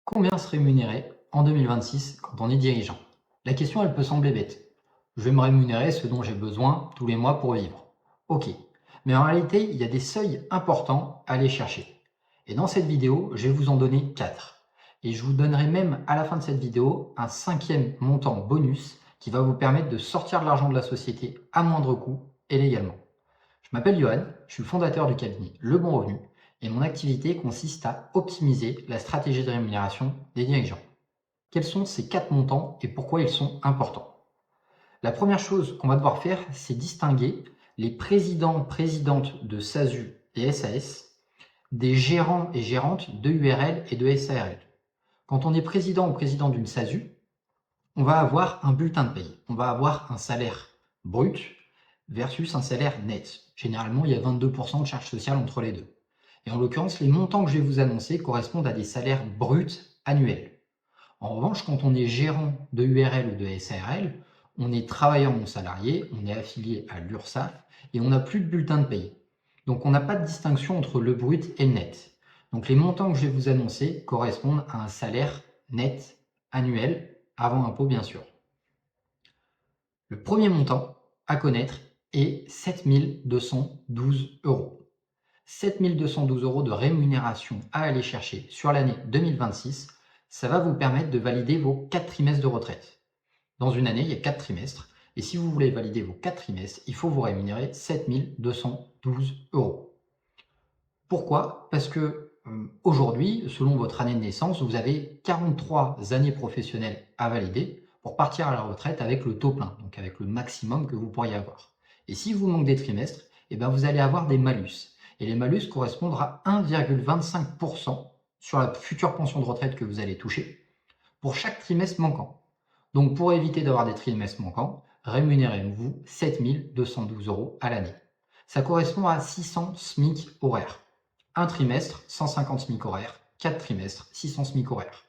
Combien se rémunérer en 2026 quand on est dirigeant? La question, elle peut sembler bête. Je vais me rémunérer ce dont j'ai besoin tous les mois pour vivre. Ok. Mais en réalité, il y a des seuils importants à aller chercher. Et dans cette vidéo, je vais vous en donner 4. Et je vous donnerai même à la fin de cette vidéo un cinquième montant bonus qui va vous permettre de sortir de l'argent de la société à moindre coût et légalement. Je m'appelle Johan, je suis le fondateur du cabinet Le Bon Revenu et mon activité consiste à optimiser la stratégie de rémunération des dirigeants. Quels sont ces 4 montants et pourquoi ils sont importants? La première chose qu'on va devoir faire, c'est distinguer les présidents-présidentes de SASU et SAS des gérants et gérantes de URL et de SARL. Quand on est président ou président d'une SASU, on va avoir un bulletin de paye, on va avoir un salaire brut versus un salaire net. Généralement, il y a 22% de charges sociales entre les deux. Et en l'occurrence, les montants que je vais vous annoncer correspondent à des salaires bruts annuels. En revanche, quand on est gérant de URL ou de SARL, on est travailleur non salarié, on est affilié à l'URSSAF et on n'a plus de bulletin de paye. Donc on n'a pas de distinction entre le brut et le net. Donc les montants que je vais vous annoncer correspondent à un salaire net annuel, avant impôt bien sûr. Le premier montant à connaître est 7 212 euros. 7 212 euros de rémunération à aller chercher sur l'année 2026, ça va vous permettre de valider vos 4 trimestres de retraite. Dans une année, il y a 4 trimestres, et si vous voulez valider vos 4 trimestres, il faut vous rémunérer 7 212 euros. Pourquoi? Parce que aujourd'hui, selon votre année de naissance, vous avez 43 années professionnelles à valider pour partir à la retraite avec le taux plein, donc avec le maximum que vous pourriez avoir. Et si vous manquez des trimestres, eh bien vous allez avoir des malus. Et les malus correspondent à 1,25% sur la future pension de retraite que vous allez toucher pour chaque trimestre manquant. Donc pour éviter d'avoir des trimestres manquants, rémunérez-vous 7 212 euros à l'année. Ça correspond à 600 SMIC horaires. Un trimestre, 150 SMIC horaires. 4 trimestres, 600 SMIC horaires.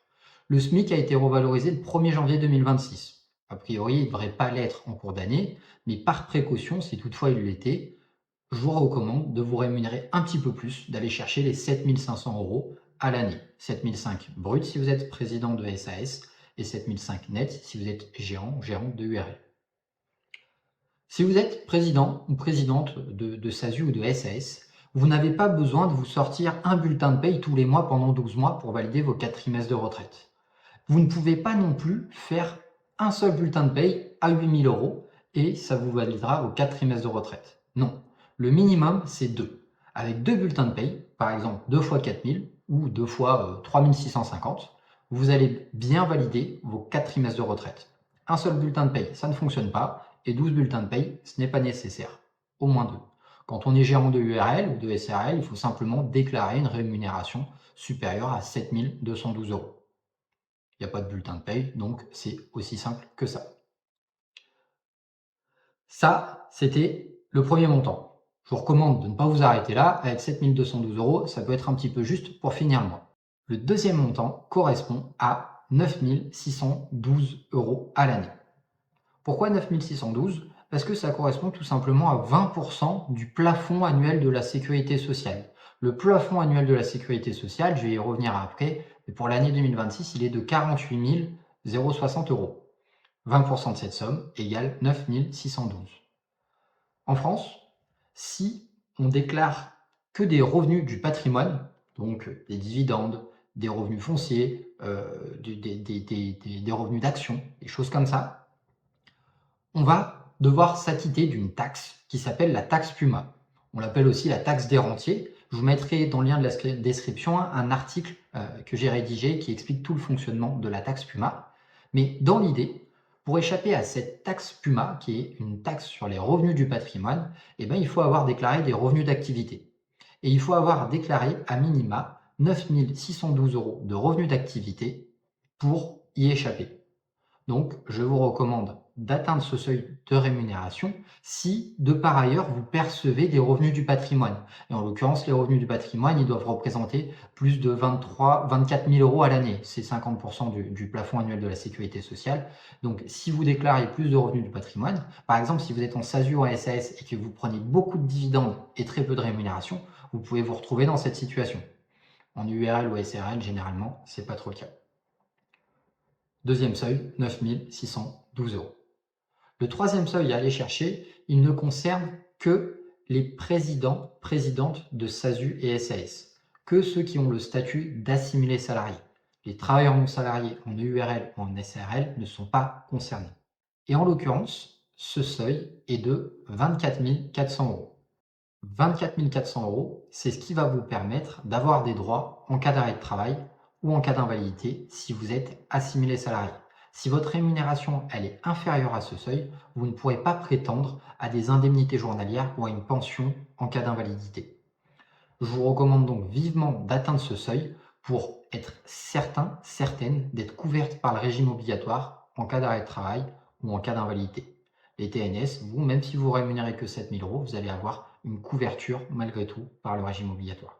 Le SMIC a été revalorisé le 1er janvier 2026. A priori, il ne devrait pas l'être en cours d'année, mais par précaution, si toutefois il l'était, je vous recommande de vous rémunérer un petit peu plus, d'aller chercher les 7 500 euros à l'année. 7 500 brut si vous êtes président de SAS et 7 500 net si vous êtes gérant ou gérante de URL. Si vous êtes président ou présidente de SASU ou de SAS, vous n'avez pas besoin de vous sortir un bulletin de paye tous les mois pendant 12 mois pour valider vos 4 trimestres de retraite. Vous ne pouvez pas non plus faire un seul bulletin de paye à 8 000 euros et ça vous validera vos 4 trimestres de retraite. Non, le minimum c'est 2. Avec 2 bulletins de paye, par exemple 2 fois 4 000 ou 2 fois 3 650, vous allez bien valider vos 4 trimestres de retraite. Un seul bulletin de paye, ça ne fonctionne pas, et 12 bulletins de paye, ce n'est pas nécessaire. Au moins 2. Quand on est gérant de URL ou de SARL, il faut simplement déclarer une rémunération supérieure à 7 212 euros. Il n'y a pas de bulletin de paye, donc c'est aussi simple que ça. Ça, c'était le premier montant. Je vous recommande de ne pas vous arrêter là. Avec 7 212 euros, ça peut être un petit peu juste pour finir le mois. Le deuxième montant correspond à 9 612 euros à l'année. Pourquoi 9 612? Parce que ça correspond tout simplement à 20% du plafond annuel de la sécurité sociale. Le plafond annuel de la sécurité sociale, je vais y revenir après, mais pour l'année 2026, il est de 48 060 euros. 20% de cette somme égale 9 612. En France, si on déclare que des revenus du patrimoine, donc des dividendes, des revenus fonciers, des revenus d'action, des choses comme ça, on va devoir s'acquitter d'une taxe qui s'appelle la taxe PUMA. On l'appelle aussi la taxe des rentiers. Je vous mettrai dans le lien de la description un article que j'ai rédigé qui explique tout le fonctionnement de la taxe PUMA. Mais dans l'idée, pour échapper à cette taxe PUMA, qui est une taxe sur les revenus du patrimoine, eh bien, il faut avoir déclaré des revenus d'activité. Et il faut avoir déclaré à minima 9 612 euros de revenus d'activité pour y échapper. Donc, je vous recommande d'atteindre ce seuil de rémunération si, de par ailleurs, vous percevez des revenus du patrimoine. Et en l'occurrence, les revenus du patrimoine, ils doivent représenter plus de 24 000 euros à l'année. C'est 50% du plafond annuel de la sécurité sociale. Donc, si vous déclarez plus de revenus du patrimoine, par exemple, si vous êtes en SASU ou en SAS et que vous prenez beaucoup de dividendes et très peu de rémunération, vous pouvez vous retrouver dans cette situation. En URL ou SRL, généralement, c'est pas trop le cas. Deuxième seuil, 9 612 euros. Le troisième seuil à aller chercher, il ne concerne que les présidents, présidentes de SASU et SAS, que ceux qui ont le statut d'assimilé salarié. Les travailleurs non salariés en EURL ou en SARL ne sont pas concernés. Et en l'occurrence, ce seuil est de 24 400 euros. 24 400 euros, c'est ce qui va vous permettre d'avoir des droits en cas d'arrêt de travail ou en cas d'invalidité si vous êtes assimilé salarié. Si votre rémunération elle est inférieure à ce seuil, vous ne pourrez pas prétendre à des indemnités journalières ou à une pension en cas d'invalidité. Je vous recommande donc vivement d'atteindre ce seuil pour être certain, certaine d'être couverte par le régime obligatoire en cas d'arrêt de travail ou en cas d'invalidité. Les TNS, vous, même si vous rémunérez que 7 000 euros, vous allez avoir une couverture malgré tout par le régime obligatoire.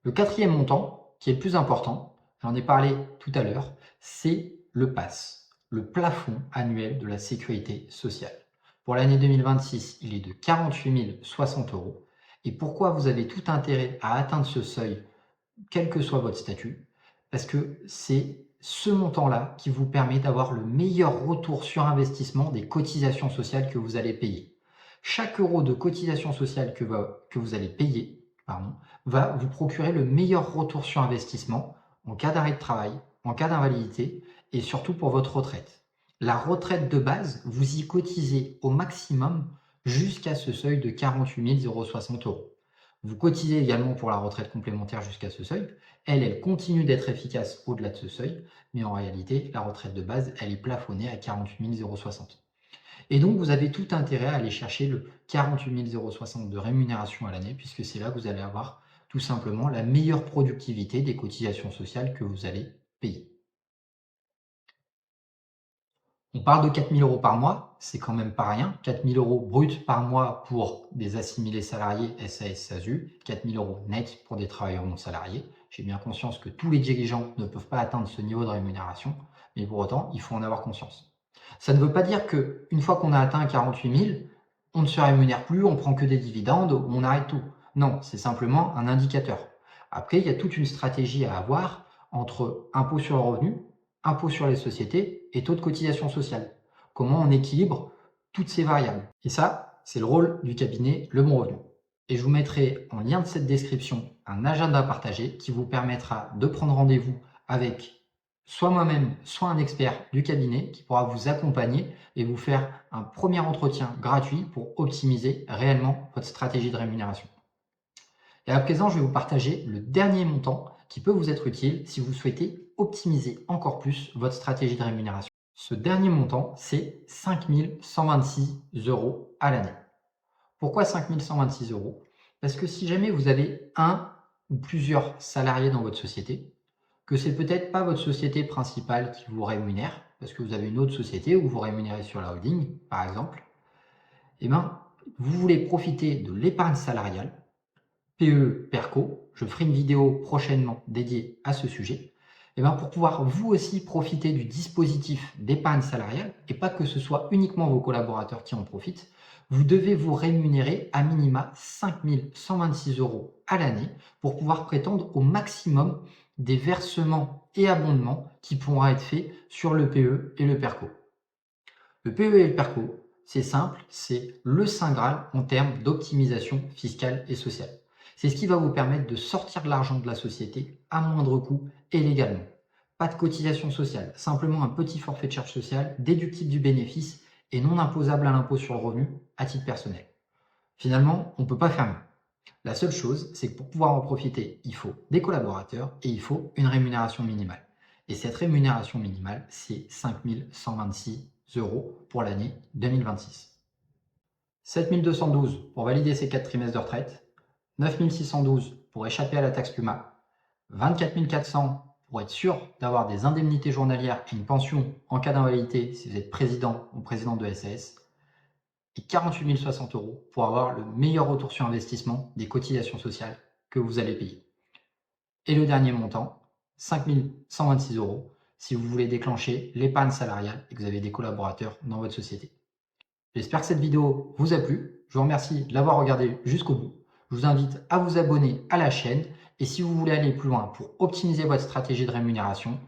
Le quatrième montant, qui est le plus important, j'en ai parlé tout à l'heure, c'est le PASS, le plafond annuel de la sécurité sociale. Pour l'année 2026, il est de 48 060 euros. Et pourquoi vous avez tout intérêt à atteindre ce seuil, quel que soit votre statut? Parce que c'est ce montant-là qui vous permet d'avoir le meilleur retour sur investissement des cotisations sociales que vous allez payer. Chaque euro de cotisation sociale que vous allez payer va vous procurer le meilleur retour sur investissement en cas d'arrêt de travail, en cas d'invalidité et surtout pour votre retraite. La retraite de base, vous y cotisez au maximum jusqu'à ce seuil de 48 060 euros. Vous cotisez également pour la retraite complémentaire jusqu'à ce seuil. Elle continue d'être efficace au-delà de ce seuil, mais en réalité, la retraite de base, elle est plafonnée à 48 060. Et donc, vous avez tout intérêt à aller chercher le 48 060 de rémunération à l'année, puisque c'est là que vous allez avoir tout simplement la meilleure productivité des cotisations sociales que vous allez payer. On parle de 4 000 euros par mois, c'est quand même pas rien. 4 000 euros bruts par mois pour des assimilés salariés SAS, SASU, 4 000 euros net pour des travailleurs non salariés. J'ai bien conscience que tous les dirigeants ne peuvent pas atteindre ce niveau de rémunération, mais pour autant, il faut en avoir conscience. Ça ne veut pas dire qu'une fois qu'on a atteint 48 000, on ne se rémunère plus, on prend que des dividendes, on arrête tout. Non, c'est simplement un indicateur. Après, il y a toute une stratégie à avoir entre impôt sur le revenu, impôt sur les sociétés et taux de cotisation sociale. Comment on équilibre toutes ces variables. Et ça, c'est le rôle du cabinet Le Bon Revenu. Et je vous mettrai en lien de cette description un agenda partagé qui vous permettra de prendre rendez-vous avec soit moi-même, soit un expert du cabinet qui pourra vous accompagner et vous faire un premier entretien gratuit pour optimiser réellement votre stratégie de rémunération. Et à présent, je vais vous partager le dernier montant qui peut vous être utile si vous souhaitez optimiser encore plus votre stratégie de rémunération. Ce dernier montant, c'est 5 126 euros à l'année. Pourquoi 5 126 euros? Parce que si jamais vous avez un ou plusieurs salariés dans votre société, que c'est peut-être pas votre société principale qui vous rémunère, parce que vous avez une autre société où vous rémunérez sur la holding, par exemple, eh bien, vous voulez profiter de l'épargne salariale, PE Perco, je ferai une vidéo prochainement dédiée à ce sujet, et bien pour pouvoir vous aussi profiter du dispositif d'épargne salariale, et pas que ce soit uniquement vos collaborateurs qui en profitent, vous devez vous rémunérer à minima 5 126 euros à l'année pour pouvoir prétendre au maximum des versements et abondements qui pourront être faits sur le PE et le PERCO. Le PE et le PERCO, c'est simple, c'est le Saint Graal en termes d'optimisation fiscale et sociale. C'est ce qui va vous permettre de sortir de l'argent de la société à moindre coût et légalement. Pas de cotisation sociale, simplement un petit forfait de charge sociale déductible du bénéfice et non imposable à l'impôt sur le revenu à titre personnel. Finalement, on ne peut pas faire mieux. La seule chose, c'est que pour pouvoir en profiter, il faut des collaborateurs et il faut une rémunération minimale. Et cette rémunération minimale, c'est 5 126 euros pour l'année 2026. 7 212 pour valider ces 4 trimestres de retraite, 9 612 pour échapper à la taxe PUMA, 24 400 pour être sûr d'avoir des indemnités journalières et une pension en cas d'invalidité si vous êtes président ou présidente de SAS, et 48 060 euros pour avoir le meilleur retour sur investissement des cotisations sociales que vous allez payer. Et le dernier montant, 5 126 euros si vous voulez déclencher l'épargne salariale et que vous avez des collaborateurs dans votre société. J'espère que cette vidéo vous a plu. Je vous remercie de l'avoir regardé jusqu'au bout. Je vous invite à vous abonner à la chaîne et si vous voulez aller plus loin pour optimiser votre stratégie de rémunération,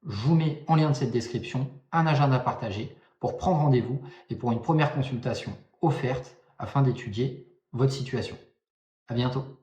Je vous mets en lien de cette description un agenda partagé pour prendre rendez-vous et pour une première consultation offerte afin d'étudier votre situation. À bientôt.